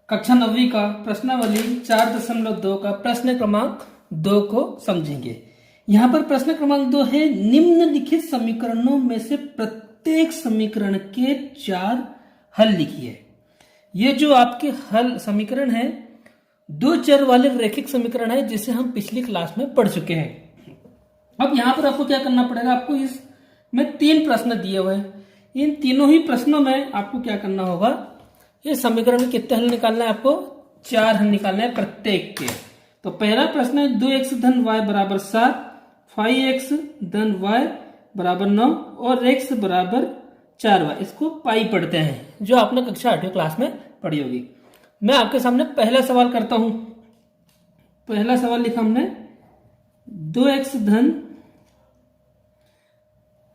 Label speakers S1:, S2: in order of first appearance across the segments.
S1: कक्षा 9वीं का प्रश्नावली 4.2 का प्रश्न क्रमांक 2 को समझेंगे। यहाँ पर प्रश्न क्रमांक 2 है, निम्नलिखित समीकरणों में से प्रत्येक समीकरण के 4 हल लिखिए। ये जो आपके हल समीकरण है 2 चर वाले रैखिक समीकरण है, जिसे हम पिछली क्लास में पढ़ चुके हैं। अब यहाँ पर आपको क्या करना पड़ेगा, आपको इसमें 3 प्रश्न दिए हुए हैं। इन तीनों ही प्रश्नों में आपको क्या करना होगा, ये समीकरण में कितने हल निकालना है, आपको 4 हल निकालना है प्रत्येक के। तो पहला प्रश्न है 2x धन y बराबर 7, 5x धन y बराबर 9 और x बराबर 4y। इसको पाई पढ़ते हैं, जो आपने कक्षा 8वीं क्लास में पढ़ी होगी। मैं आपके सामने पहला सवाल करता हूं। पहला सवाल लिखा हमने 2x धन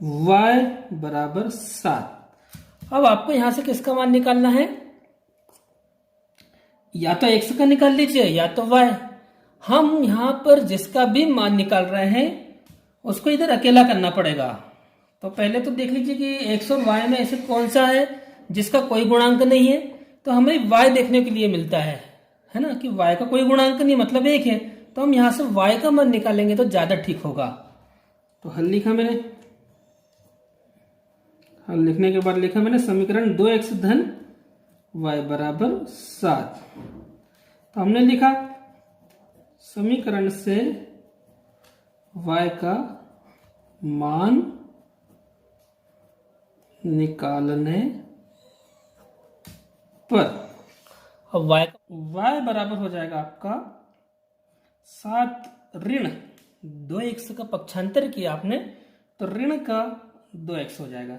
S1: y बराबर 7। अब आपको यहां से किसका मान निकालना है, या तो x का निकाल लीजिए या तो y। हम यहां पर जिसका भी मान निकाल रहे हैं उसको इधर अकेला करना पड़ेगा। तो पहले तो देख लीजिए कि x और y में ऐसे कौन सा है जिसका कोई गुणांक नहीं है। तो हमें y देखने के लिए मिलता है ना, कि y का कोई गुणांक नहीं मतलब 1 है। तो हम यहां से y का मान निकालेंगे तो ज्यादा ठीक होगा। तो हल लिखा मैंने, हल लिखने के बाद लिखा मैंने समीकरण 2x धन y बराबर 7। तो हमने लिखा समीकरण से y का मान निकालने पर अब y बराबर हो जाएगा आपका 7 ऋण 2x का पक्षांतर किया आपने तो ऋण का 2x हो जाएगा।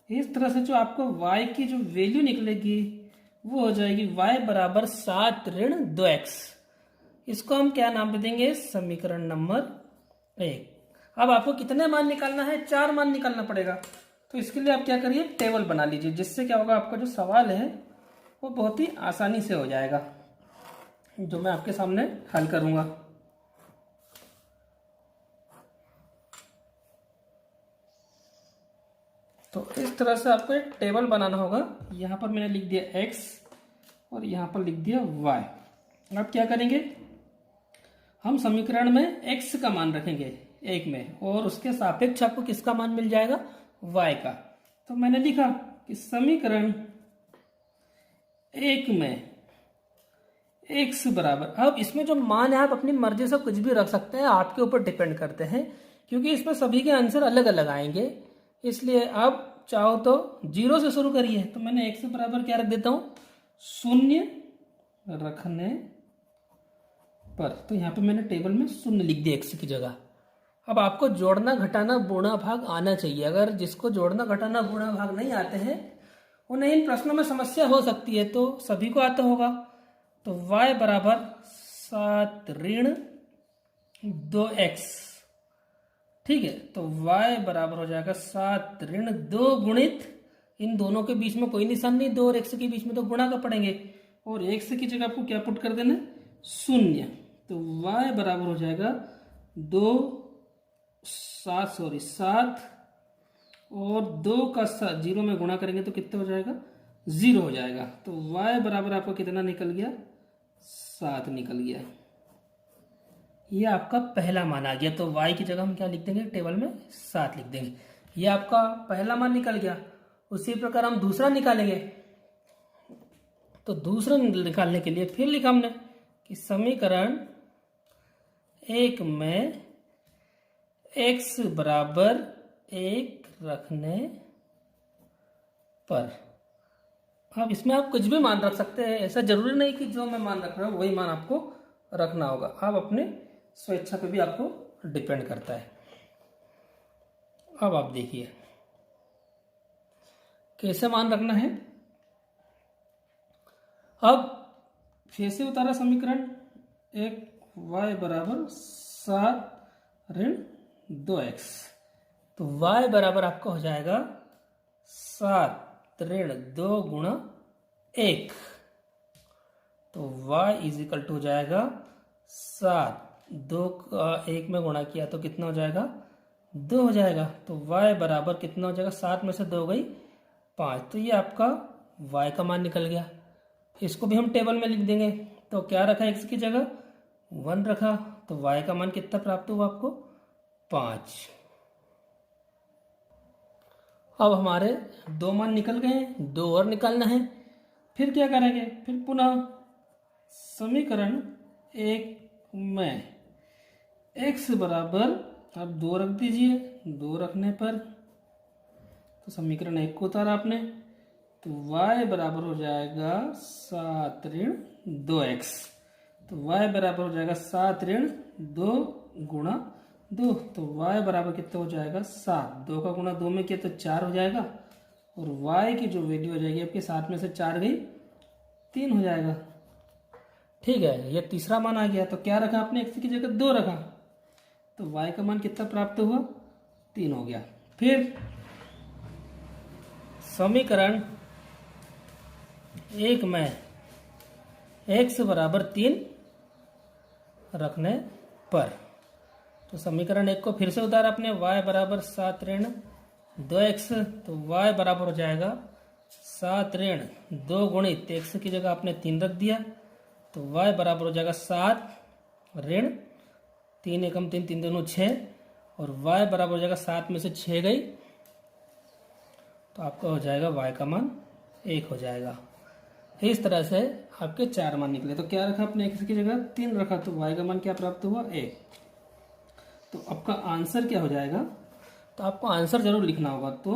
S1: इस तरह से जो आपको y की जो वैल्यू निकलेगी वो हो जाएगी y बराबर 7 ऋण 2x। इसको हम क्या नाम दे देंगे, समीकरण नंबर 1। अब आपको कितने मान निकालना है, 4 मान निकालना पड़ेगा। तो इसके लिए आप क्या करिए, टेबल बना लीजिए, जिससे क्या होगा आपका जो सवाल है वो बहुत ही आसानी से हो जाएगा, जो मैं आपके सामने हल करूंगा। तो इस तरह से आपको एक टेबल बनाना होगा। यहाँ पर मैंने लिख दिया x और यहाँ पर लिख दिया y। अब क्या करेंगे, हम समीकरण में x का मान रखेंगे 1 में और उसके सापेक्ष आपको किसका मान मिल जाएगा, y का। तो मैंने लिखा कि समीकरण 1 में x बराबर, अब इसमें जो मान है आप अपनी मर्जी से कुछ भी रख सकते हैं, आपके ऊपर डिपेंड करते हैं, क्योंकि इसमें सभी के आंसर अलग अलग आएंगे। इसलिए आप चाहो तो 0 से शुरू करिए। तो मैंने x बराबर क्या रख देता हूं, 0 रखने पर। तो यहाँ पे मैंने टेबल में 0 लिख दिया x की जगह। अब आपको जोड़ना घटाना गुणा भाग आना चाहिए। अगर जिसको जोड़ना घटाना गुणा भाग नहीं आते हैं उन्हें इन प्रश्नों में समस्या हो सकती है, तो सभी को आता होगा। तो y बराबर 7 ऋण 2x, ठीक है। तो y बराबर हो जाएगा 7 ऋण 2 गुणित, इन दोनों के बीच में कोई निशान नहीं, 2 और x के बीच में तो गुणा का पड़ेंगे, और x की जगह आपको क्या पुट कर देना, 0। तो y बराबर हो जाएगा 7 और 2 का 0 में गुणा करेंगे तो कितना हो जाएगा, 0 हो जाएगा। तो y बराबर आपको कितना निकल गया, 7 निकल गया। ये आपका पहला मान आ गया। तो y की जगह हम क्या लिख देंगे, टेबल में 7 लिख देंगे। ये आपका पहला मान निकल गया। उसी प्रकार हम दूसरा निकालेंगे। तो दूसरा निकालने के लिए फिर लिखा हमने कि समीकरण 1 में x बराबर 1 रखने पर। अब इसमें आप कुछ भी मान रख सकते हैं, ऐसा जरूरी नहीं कि जो मैं मान रख रहा हूं वही मान आपको रखना होगा। आप अपने स्वेच्छा पे भी आपको डिपेंड करता है। अब आप देखिए कैसे मान रखना है। अब फिर से उतारा समीकरण 1 y बराबर 7 ऋण 2x। तो y बराबर आपका हो जाएगा 7 ऋण 2 गुणा 1। तो y इज इक्वल टू हो जाएगा 7, 2 का 1 में गुणा किया तो कितना हो जाएगा, 2 हो जाएगा। तो y बराबर कितना हो जाएगा, 7 में से 2 गई 5। तो ये आपका y का मान निकल गया। इसको भी हम टेबल में लिख देंगे। तो क्या रखा x की जगह 1 रखा, तो y का मान कितना प्राप्त हुआ आपको 5। अब हमारे 2 मान निकल गए, 2 और निकालना है। फिर क्या करेंगे, फिर पुनः समीकरण 1 में x बराबर आप 2 रख दीजिए। 2 रखने पर तो समीकरण 1 को उतारा आपने, तो y बराबर हो जाएगा 7 ऋण 2x। तो y बराबर हो जाएगा 7 ऋण 2 गुणा 2। तो y बराबर कितना हो जाएगा 7। 2 का गुणा 2 में किया तो 4 हो जाएगा, और y की जो वैल्यू हो जाएगी आपके 7 में से 4 गई 3 हो जाएगा। ठीक है, ये तीसरा मान आ गया। तो क्या रखा आपने, x की जगह 2 रखा, तो y का मान कितना प्राप्त हुआ 3 हो गया। फिर समीकरण 1 में x बराबर 3 रखने पर, तो समीकरण 1 को फिर से उतारा अपने, y बराबर 7 ऋण 2x। तो y बराबर हो जाएगा 7 ऋण 2 गुणित x की जगह आपने 3 रख दिया, तो y बराबर हो जाएगा 7 ऋण 3 एकम 3, 3 दूनी 6, और y बराबर हो जाएगा 7 में से 6 गई, तो आपका हो जाएगा y का मान 1 हो जाएगा। इस तरह से आपके 4 मान निकले। तो क्या रखा आपने, x की जगह 3 रखा, तो y का मान क्या प्राप्त हुआ 1। तो आपका आंसर क्या हो जाएगा, तो आपको आंसर जरूर लिखना होगा। तो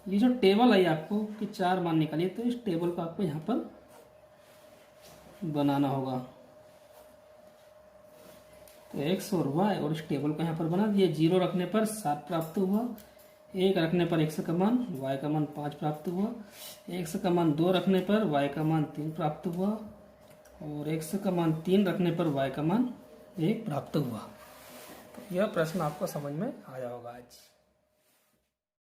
S1: ये जो टेबल आई आपको कि 4 मान निकालिए, तो इस टेबल को आपको यहाँ पर बनाना होगा। तो x और y, और इस टेबल को यहाँ पर बना दिए। 0 रखने पर 7 प्राप्त हुआ, 1 रखने पर x का मान, y का मान 5 प्राप्त हुआ, x का मान 2 रखने पर y का मान 3 प्राप्त हुआ, और x का मान 3 रखने पर y का मान 1 प्राप्त हुआ। तो यह प्रश्न आपको समझ में आया होगा आज।